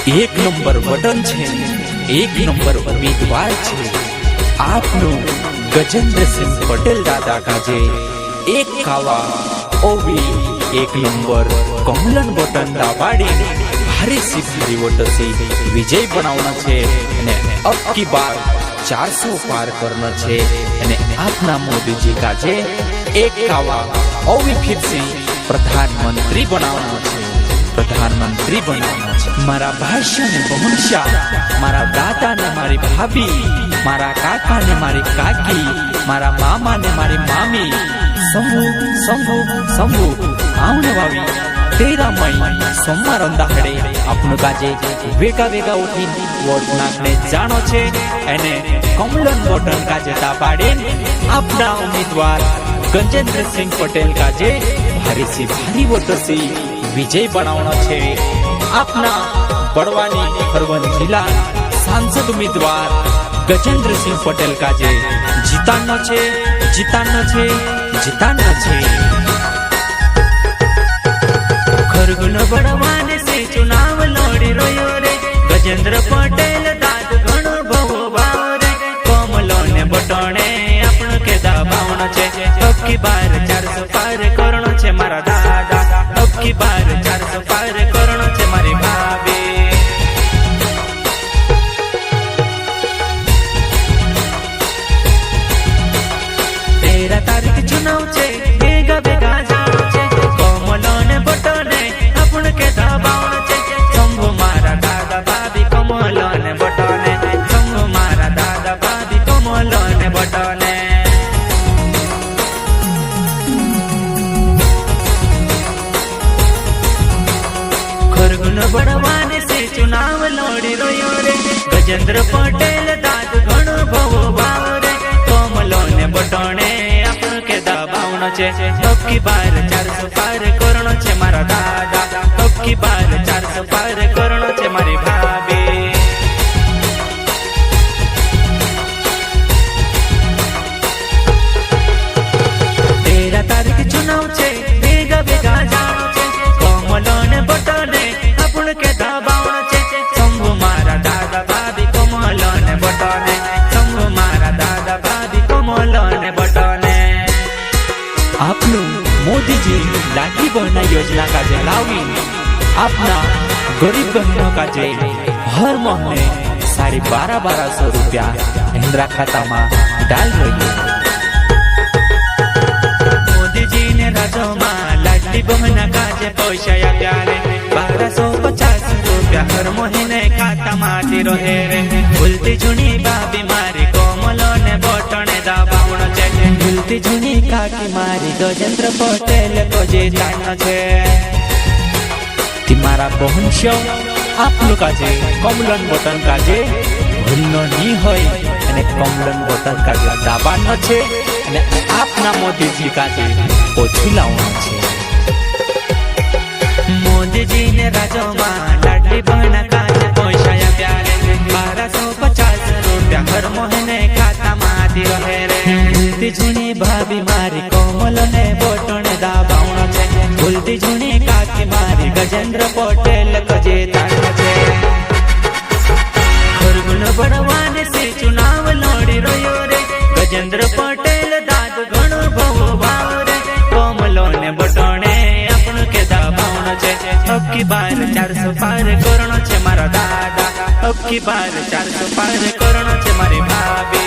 एक number button छे, एक नंबर उम्मीदवार छे आपनो गजेंद्र सिंह पटेल दादा काजे एक खावा ओवी एक नंबर कमलन बटन दाबाड़ी भारी सी भारी वोट से विजय बनावना छे ने अब की बार 400 पार करना छे ने आपना मोदी जी काजे एक खावा ओवी फिर से प्रधानमंत्री बनावना छे, प्रधानमंत्री बनावना छे। मारा भाष्य ने बहुंशा, मारा दादा ने मारी भाभी, मारा काका ने मारी काकी, मारा मामा ने मारी मामी, शंभू शंभू शंभू आउने वावी 13 मई सोमवार अंदाड़े आपनु काजे वेगा वेगा उठी वोट नाखने जानो छे एने कमलन बटन काजे दाबाड़े आपना उम्मीदवार गजेंद्र सिंह पटेल काजे भारी सी भारी वोट से विजय बनावना छे। आपना बड़वानी खरवन जिला सांसद उम्मीदवार गजेंद्र सिंह पटेल काजे जीतानो छे, जीतानो छे, जीतानो छे। खरगुन बड़वाने से चुनाव लड़ी रह्यो रे गजेंद्र पटेल दाद घणो भवो भाव रे कमलो ने बटणे आपण के दबावनो छे। अब की बार 400 पार करणो छे मारा दादा, अब की बार 400 पार करणो छे मारी भाभी। 13 तारीख चुनाव छे बेगा बेगा जानो छे कमलो ने बटणे आपण के दबावनो छे। शंभू मारा दादा भाभी कमलो ने बटणे, शंभू मारा दादा भाभी कमलो ने बटणे। खरगुन बड़वाने से चुनाव लड़ी रह्यो रे गजेंद्र पटेल दाद घणो भवो भाव रे कमलो ने बटणे आपण के दबावनो छे। अब की बार 400 पार करणो छे मारा दादा, अब की बार 400 पार करणो छे मारी भाभी। 13 तारीख चुनाव छे बेगा बेगा जानो छे कमलो ने बटणे आपण के दबावनो छे। शंभू मारा दादा भाभी कमलो ने बटणे, शंभू मारा दादा भाभी कमलो ने बटणे। आपनु मोदी जी लाडली बहना योजना काजे लावी आपना गरीब बहनों काजे हर महीने 12,500 रुपया इंदिरा खाता में डाल रही। मोदी जी ने राज्य में लाडली बहना काजे पैसा आप्या रे 1250 रुपया हर महीने खाता में रहे रे। भूलती जूनी भाभी मारी कमलो ने बटणे दबावनो छे, भूलती जूनी काकी मारी गजेंद्र पटेल को जीतानो छे। मारा बहुंशो आपनु काजे कमलन बटन काजे भूलनो नहीं होय अने कमलन बटन काजे दबावनो छे अने आपना मोदी जी काजे ओछू लावनो छे। मोदी जी ने राज्य में लाडली बहना काजे पैसा आप्या रे 1250 रुपया हर महीने खाता में रहे रे। भूलती जूनी भाभी मारी कमलो ने बटणे दबावनो छे, भूलती जूनी काकी मारी गजेंद्र पटेल को जीतानो छे। खरगुन बड़वाने से चुनाव लड़ी रह्यो रे गजेंद्र पटेल दाद घणो भवो भाव रे कमलो ने बटणे आपण के दबावनो छे। अब की बार 400 पार करणो छे मारा दादा, अब की बार 400 पार करणो छे मारी भाभी।